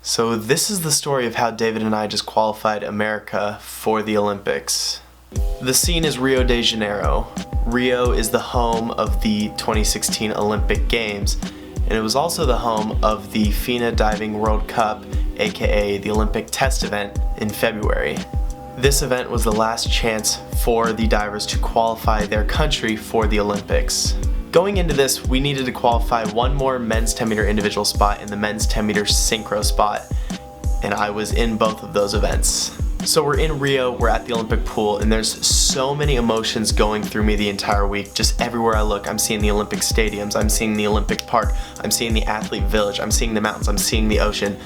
So this is the story of how David and I just qualified America for the Olympics. The scene is Rio de Janeiro. Rio is the home of the 2016 Olympic Games, and it was also the home of the FINA Diving World Cup, aka the Olympic Test event, in February. This event was the last chance for the divers to qualify their country for the Olympics. Going into this, we needed to qualify one more men's 10 meter individual spot and the men's 10 meter synchro spot, and I was in both of those events. So we're in Rio, we're at the Olympic pool, and there's so many emotions going through me the entire week. Just everywhere I look, I'm seeing the Olympic stadiums, I'm seeing the Olympic park, I'm seeing the athlete village, I'm seeing the mountains, I'm seeing the ocean.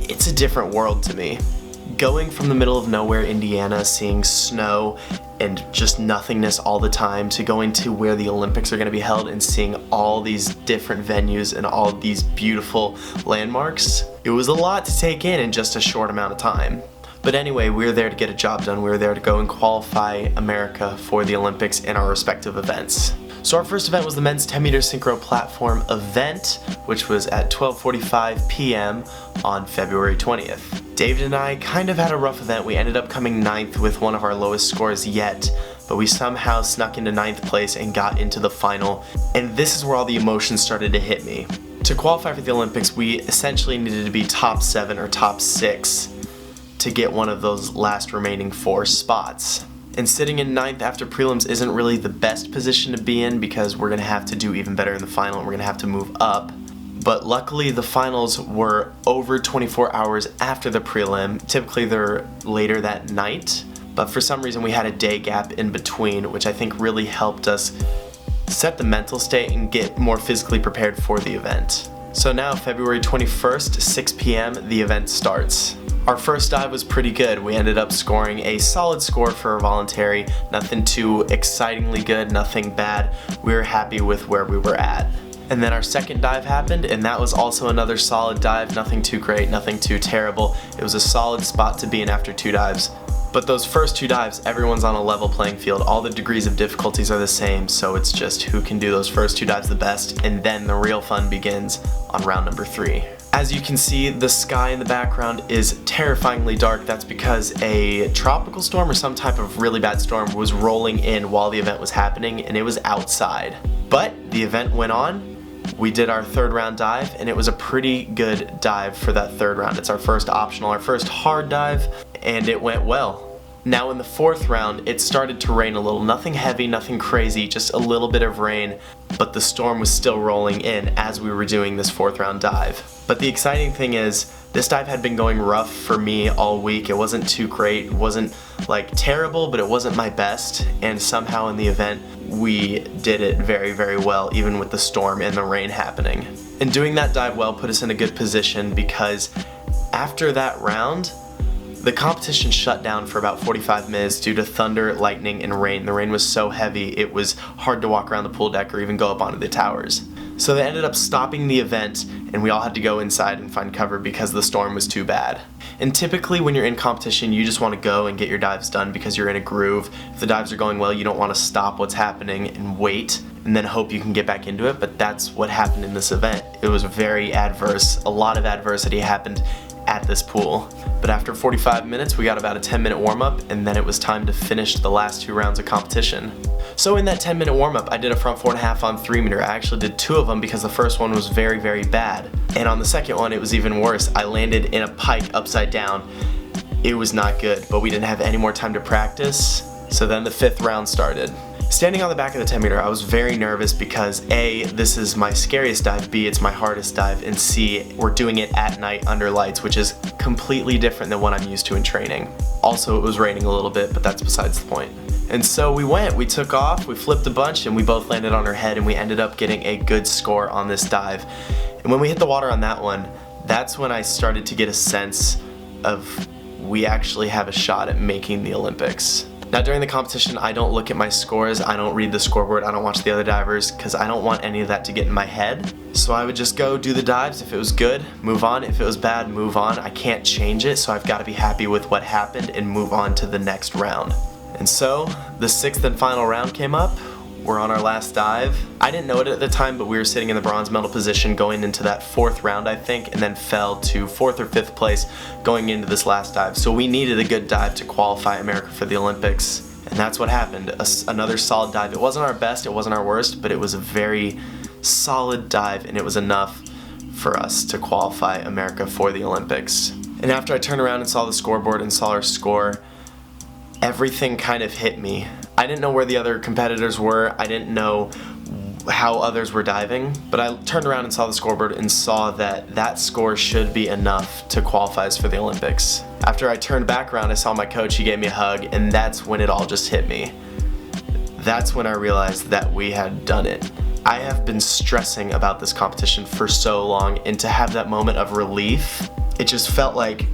It's a different world to me. Going from the middle of nowhere, Indiana, seeing snow and just nothingness all the time, to going to where the Olympics are going to be held and seeing all these different venues and all these beautiful landmarks, it was a lot to take in just a short amount of time. But anyway, we were there to get a job done. We were there to go and qualify America for the Olympics in our respective events. So our first event was the men's 10 meter synchro platform event, which was at 12:45 p.m. on February 20th. David and I kind of had a rough event. We ended up coming 9th with one of our lowest scores yet, but we somehow snuck into 9th place and got into the final, and this is where all the emotions started to hit me. To qualify for the Olympics, we essentially needed to be top 7 or top 6 to get one of those last remaining 4 spots. And sitting in 9th after prelims isn't really the best position to be in, because we're going to have to do even better in the final and we're going to have to move up. But luckily the finals were over 24 hours after the prelim. Typically they're later that night, but for some reason we had a day gap in between, which I think really helped us set the mental state and get more physically prepared for the event. So now February 21st, 6 p.m., the event starts. Our first dive was pretty good. We ended up scoring a solid score for a voluntary. Nothing too excitingly good, nothing bad. We were happy with where we were at. And then our second dive happened, and that was also another solid dive. Nothing too great, nothing too terrible. It was a solid spot to be in after 2 dives. But those first 2 dives, everyone's on a level playing field. All the degrees of difficulties are the same, so it's just who can do those first 2 dives the best, and then the real fun begins on round number 3. As you can see, the sky in the background is terrifyingly dark. That's because a tropical storm or some type of really bad storm was rolling in while the event was happening, and it was outside. But the event went on. We did our 3rd round dive, and it was a pretty good dive for that 3rd round. It's our first optional, our first hard dive, and it went well. Now in the 4th round, it started to rain a little. Nothing heavy, nothing crazy, just a little bit of rain, but the storm was still rolling in as we were doing this 4th round dive. But the exciting thing is, this dive had been going rough for me all week. It wasn't too great, it wasn't like terrible, but it wasn't my best, and somehow in the event, we did it very, very well, even with the storm and the rain happening. And doing that dive well put us in a good position, because after that round, the competition shut down for about 45 minutes due to thunder, lightning, and rain. The rain was so heavy, it was hard to walk around the pool deck or even go up onto the towers. So they ended up stopping the event, and we all had to go inside and find cover because the storm was too bad. And typically when you're in competition, you just want to go and get your dives done because you're in a groove. If the dives are going well, you don't want to stop what's happening and wait and then hope you can get back into it, but that's what happened in this event. It was very adverse. A lot of adversity happened at this pool. But after 45 minutes, we got about a 10-minute warm-up, and then it was time to finish the last 2 rounds of competition. So in that 10-minute warm-up, I did a front 4.5 on 3 meter. I actually did 2 of them because the first one was very, very bad. And on the second one, it was even worse. I landed in a pike upside down. It was not good, but we didn't have any more time to practice. So then the 5th round started. Standing on the back of the 10 meter, I was very nervous because A, this is my scariest dive, B, it's my hardest dive, and C, we're doing it at night under lights, which is completely different than what I'm used to in training. Also, it was raining a little bit, but that's besides the point. And so we took off, we flipped a bunch, and we both landed on our head, and we ended up getting a good score on this dive. And when we hit the water on that one, that's when I started to get a sense of we actually have a shot at making the Olympics. Now during the competition, I don't look at my scores, I don't read the scoreboard, I don't watch the other divers, because I don't want any of that to get in my head. So I would just go do the dives. If it was good, move on. If it was bad, move on. I can't change it, so I've got to be happy with what happened and move on to the next round. And so, the 6th and final round came up. we're on our last dive. I didn't know it at the time, but we were sitting in the bronze medal position going into that 4th round, I think, and then fell to 4th or 5th place going into this last dive. So we needed a good dive to qualify America for the Olympics. And that's what happened. Another solid dive. It wasn't our best, it wasn't our worst, but it was a very solid dive, and it was enough for us to qualify America for the Olympics. And after I turned around and saw the scoreboard and saw our score, everything kind of hit me. I didn't know where the other competitors were. I didn't know how others were diving, but I turned around and saw the scoreboard and saw that that score should be enough to qualify us for the Olympics. After I turned back around, I saw my coach, he gave me a hug, and that's when it all just hit me. That's when I realized that we had done it. I have been stressing about this competition for so long, and to have that moment of relief, it just felt like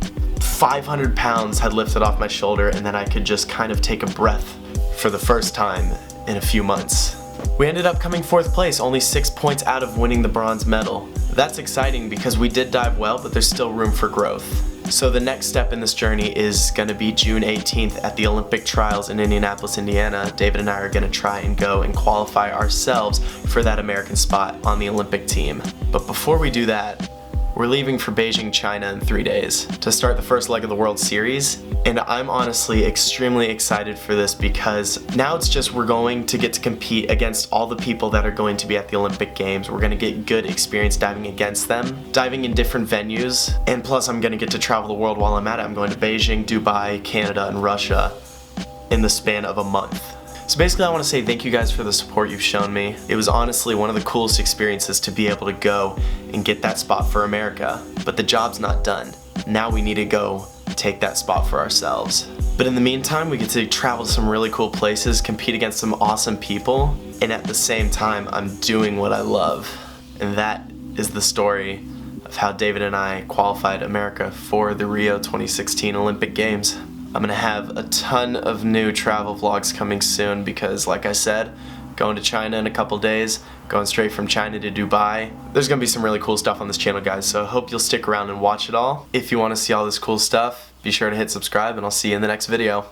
500 pounds had lifted off my shoulder, and then I could just kind of take a breath for the first time in a few months. We ended up coming 4th place, only 6 points out of winning the bronze medal. That's exciting because we did dive well, but there's still room for growth. So the next step in this journey is going to be June 18th at the Olympic Trials in Indianapolis, Indiana. David and I are going to try and go and qualify ourselves for that American spot on the Olympic team. But before we do that, we're leaving for Beijing, China in 3 days to start the first leg of the World Series, and I'm honestly extremely excited for this because now it's just we're going to get to compete against all the people that are going to be at the Olympic Games. We're going to get good experience diving against them, diving in different venues, and plus I'm going to get to travel the world while I'm at it. I'm going to Beijing, Dubai, Canada, and Russia in the span of a month. So basically I want to say thank you guys for the support you've shown me. It was honestly one of the coolest experiences to be able to go and get that spot for America. But the job's not done. Now we need to go take that spot for ourselves. But in the meantime, we get to travel to some really cool places, compete against some awesome people, and at the same time, I'm doing what I love. And that is the story of how David and I qualified America for the Rio 2016 Olympic Games. I'm gonna have a ton of new travel vlogs coming soon because, like I said, going to China in a couple days, going straight from China to Dubai. There's gonna be some really cool stuff on this channel, guys, so I hope you'll stick around and watch it all. If you wanna see all this cool stuff, be sure to hit subscribe, and I'll see you in the next video.